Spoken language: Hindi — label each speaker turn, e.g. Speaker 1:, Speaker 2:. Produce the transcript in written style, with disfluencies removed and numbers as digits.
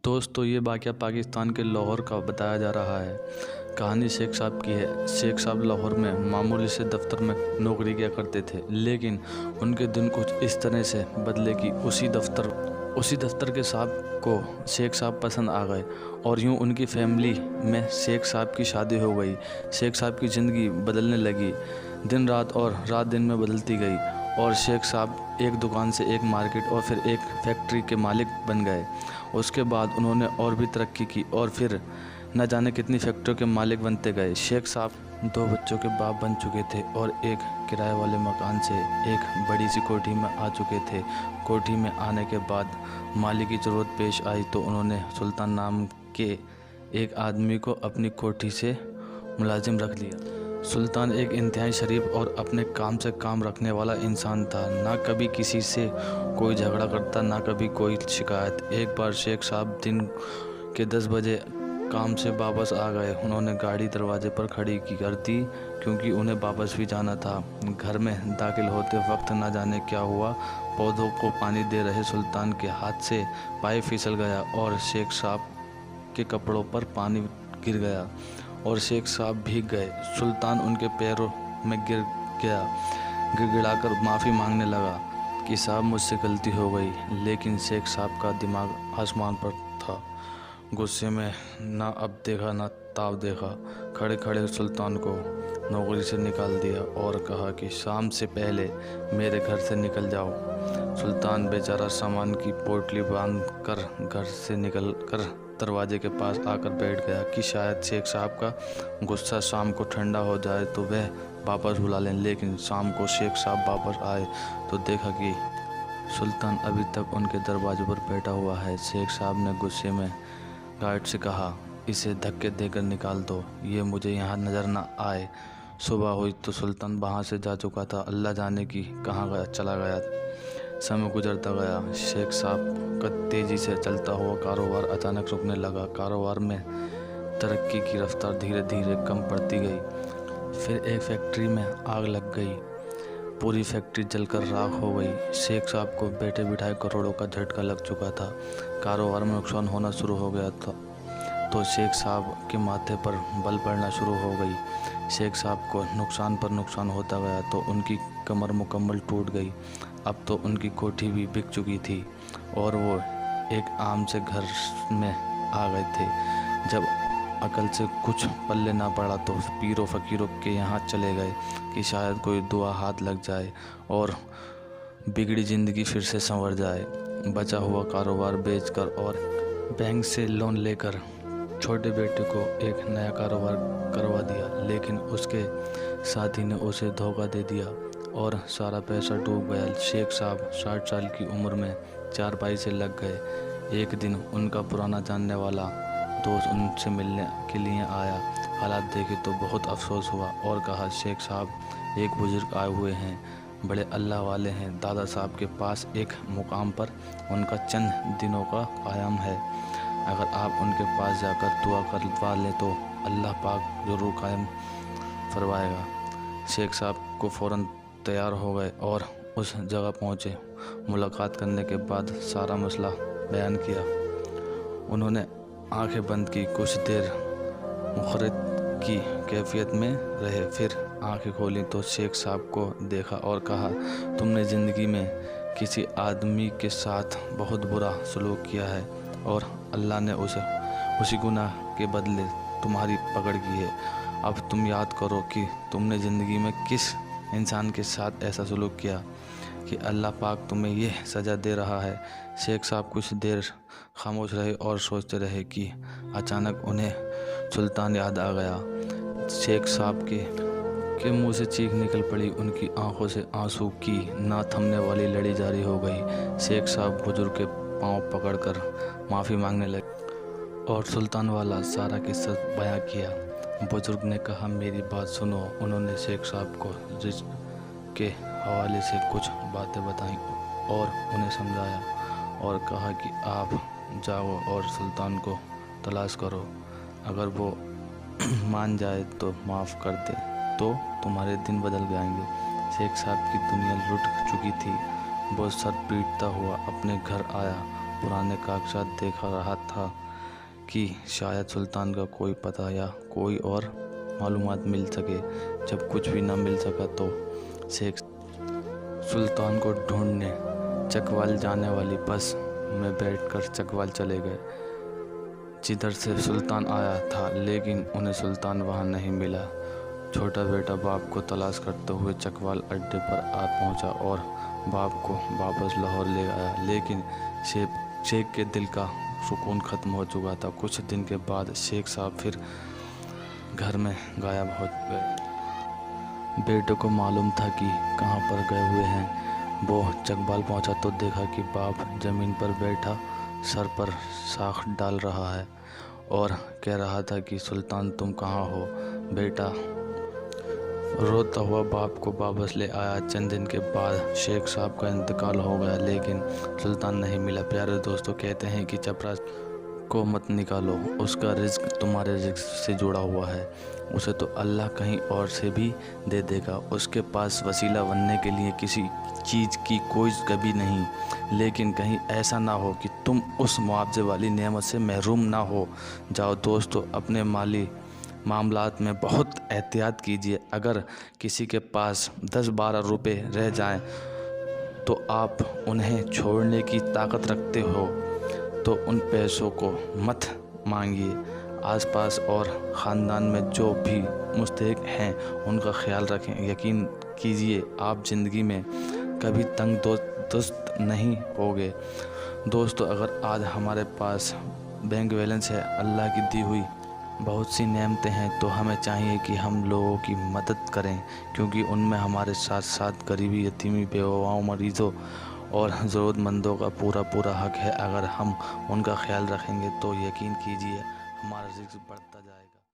Speaker 1: दोस्तों ये वाक़या पाकिस्तान के लाहौर का बताया जा रहा है। कहानी शेख साहब की है। शेख साहब लाहौर में मामूली से दफ्तर में नौकरी किया करते थे, लेकिन उनके दिन कुछ इस तरह से बदले कि उसी दफ्तर के साहब को शेख साहब पसंद आ गए और यूं उनकी फैमिली में शेख साहब की शादी हो गई। शेख साहब की ज़िंदगी बदलने लगी, दिन रात और रात दिन में बदलती गई और शेख साहब एक दुकान से एक मार्केट और फिर एक फैक्ट्री के मालिक बन गए। उसके बाद उन्होंने और भी तरक्की की और फिर न जाने कितनी फैक्ट्रियों के मालिक बनते गए। शेख साहब 2 बच्चों के बाप बन चुके थे और एक किराए वाले मकान से एक बड़ी सी कोठी में आ चुके थे। कोठी में आने के बाद मालिक की ज़रूरत पेश आई तो उन्होंने सुल्तान नाम के एक आदमी को अपनी कोठी से मुलाजिम रख लिया। सुल्तान एक इंतहाई शरीफ और अपने काम से काम रखने वाला इंसान था। ना कभी किसी से कोई झगड़ा करता, ना कभी कोई शिकायत। एक बार शेख साहब दिन के 10 बजे काम से वापस आ गए। उन्होंने गाड़ी दरवाजे पर खड़ी कर दी क्योंकि उन्हें वापस भी जाना था। घर में दाखिल होते वक्त ना जाने क्या हुआ, पौधों को पानी दे रहे सुल्तान के हाथ से पाइप फिसल गया और शेख साहब के कपड़ों पर पानी गिर गया और शेख साहब भीग गए। सुल्तान उनके पैरों में गिर गया, गिड़गिड़ाकर माफ़ी मांगने लगा कि साहब मुझसे गलती हो गई। लेकिन शेख साहब का दिमाग आसमान पर था। गुस्से में ना अब देखा ना ताब देखा, खड़े खड़े सुल्तान को नौकरी से निकाल दिया और कहा कि शाम से पहले मेरे घर से निकल जाओ। सुल्तान बेचारा सामान की पोटली बांध कर घर से निकल कर दरवाजे के पास आकर बैठ गया कि शायद शेख साहब का गुस्सा शाम को ठंडा हो जाए तो वह वापस बुला लें। लेकिन शाम को शेख साहब वापस आए तो देखा कि सुल्तान अभी तक उनके दरवाजे पर बैठा हुआ है। शेख साहब ने गुस्से में गार्ड से कहा, इसे धक्के देकर निकाल दो, ये मुझे यहाँ नज़र ना आए। सुबह हुई तो सुल्तान वहाँ से जा चुका था। अल्लाह जाने की कहाँ चला गया। समय गुजरता गया। शेख साहब का तेज़ी से चलता हुआ कारोबार अचानक रुकने लगा। कारोबार में तरक्की की रफ्तार धीरे धीरे कम पड़ती गई। फिर एक फैक्ट्री में आग लग गई। पूरी फैक्ट्री जलकर राख हो गई। शेख साहब को बैठे बिठाए करोड़ों का झटका लग चुका था। कारोबार में नुकसान होना शुरू हो गया था तो शेख साहब के माथे पर बल पड़ना शुरू हो गई। शेख साहब को नुकसान पर नुकसान होता गया तो उनकी कमर मुकम्मल टूट गई। अब तो उनकी कोठी भी बिक चुकी थी और वो एक आम से घर में आ गए थे। जब अकल से कुछ पल्ले ना पड़ा तो पीरों फ़कीरों के यहाँ चले गए कि शायद कोई दुआ हाथ लग जाए और बिगड़ी ज़िंदगी फिर से संवर जाए। बचा हुआ कारोबार बेचकर और बैंक से लोन लेकर छोटे बेटे को एक नया कारोबार करवा दिया, लेकिन उसके साथी ने उसे धोखा दे दिया और सारा पैसा डूब गया। शेख साहब 60 साल की उम्र में चारपाई से लग गए। एक दिन उनका पुराना जानने वाला दोस्त उनसे मिलने के लिए आया। हालात देखे तो बहुत अफसोस हुआ और कहा, शेख साहब एक बुजुर्ग आए हुए हैं, बड़े अल्लाह वाले हैं। दादा साहब के पास एक मुकाम पर उनका चंद दिनों का क़याम है। अगर आप उनके पास जाकर दुआ करवा लें तो अल्लाह पाक ज़रूर कायम फरमाएगा। शेख साहब को फ़ौरन तैयार हो गए और उस जगह पहुँचे। मुलाकात करने के बाद सारा मसला बयान किया। उन्होंने आंखें बंद की, कुछ देर मुखरित की कैफियत में रहे, फिर आंखें खोली तो शेख साहब को देखा और कहा, तुमने ज़िंदगी में किसी आदमी के साथ बहुत बुरा सलूक किया है और अल्लाह ने उसी गुनाह के बदले तुम्हारी पकड़ की है। अब तुम याद करो कि तुमने ज़िंदगी में किस इंसान के साथ ऐसा सलूक किया कि अल्लाह पाक तुम्हें यह सज़ा दे रहा है। शेख साहब कुछ देर खामोश रहे और सोचते रहे कि अचानक उन्हें सुल्तान याद आ गया। शेख साहब के मुंह से चीख निकल पड़ी। उनकी आंखों से आंसू की ना थमने वाली लड़ी जारी हो गई। शेख साहब बुजुर्ग के पांव पकड़कर माफ़ी मांगने लगे और सुल्तान वाला सारा किस्सा बयां किया। बुजुर्ग ने कहा, मेरी बात सुनो। उन्होंने शेख साहब को रिज्क के हवाले से कुछ बातें बताईं और उन्हें समझाया और कहा कि आप जाओ और सुल्तान को तलाश करो। अगर वो मान जाए तो माफ़ कर दे तो तुम्हारे दिन बदल जाएंगे। शेख साहब की दुनिया लुट चुकी थी। वो सर पीटता हुआ अपने घर आया पुराने कागजात देख रहा था कि शायद सुल्तान का कोई पता या कोई और मालूमात मिल सके। जब कुछ भी न मिल सका तो शेख सुल्तान को ढूंढने चकवाल जाने वाली बस में बैठकर चकवाल चले गए, जिधर से सुल्तान आया था। लेकिन उन्हें सुल्तान वहां नहीं मिला। छोटा बेटा बाप को तलाश करते हुए चकवाल अड्डे पर आ पहुंचा और बाप को वापस लाहौर ले आया। लेकिन शेख के दिल का सुकून ख़त्म हो चुका था। कुछ दिन के बाद शेख साहब फिर घर में गायब हो गए। बेटे को मालूम था कि कहाँ पर गए हुए हैं। वो चकवाल पहुंचा तो देखा कि बाप ज़मीन पर बैठा सर पर साख डाल रहा है और कह रहा था कि सुल्तान तुम कहाँ हो। बेटा रोता हुआ बाप को वापस ले आया। चंद दिन के बाद शेख साहब का इंतकाल हो गया, लेकिन सुल्तान नहीं मिला। प्यारे दोस्तों, कहते हैं कि चपरास को मत निकालो, उसका रिज्क तुम्हारे रिज्क से जुड़ा हुआ है। उसे तो अल्लाह कहीं और से भी दे देगा। उसके पास वसीला बनने के लिए किसी चीज़ की कोई कभी नहीं। लेकिन कहीं ऐसा ना हो कि तुम उस मुआवजे वाली नेमत से महरूम ना हो जाओ। दोस्तों, अपने माली मामलात में बहुत एहतियात कीजिए। अगर किसी के पास 10-12 रुपए रह जाएं तो आप उन्हें छोड़ने की ताकत रखते हो तो उन पैसों को मत मांगिए। आसपास और ख़ानदान में जो भी मुस्तहिक हैं उनका ख्याल रखें। यकीन कीजिए आप ज़िंदगी में कभी तंग दोस्त नहीं होगे। दोस्तों, अगर आज हमारे पास बैंक बैलेंस है, अल्लाह की दी हुई बहुत सी नेमतें हैं, तो हमें चाहिए कि हम लोगों की मदद करें, क्योंकि उनमें हमारे साथ साथ गरीबी, यतीमी, बेवाओं, मरीज़ों और ज़रूरतमंदों का पूरा हक है। अगर हम उनका ख्याल रखेंगे तो यकीन कीजिए हमारा रिज़्क बढ़ता जाएगा।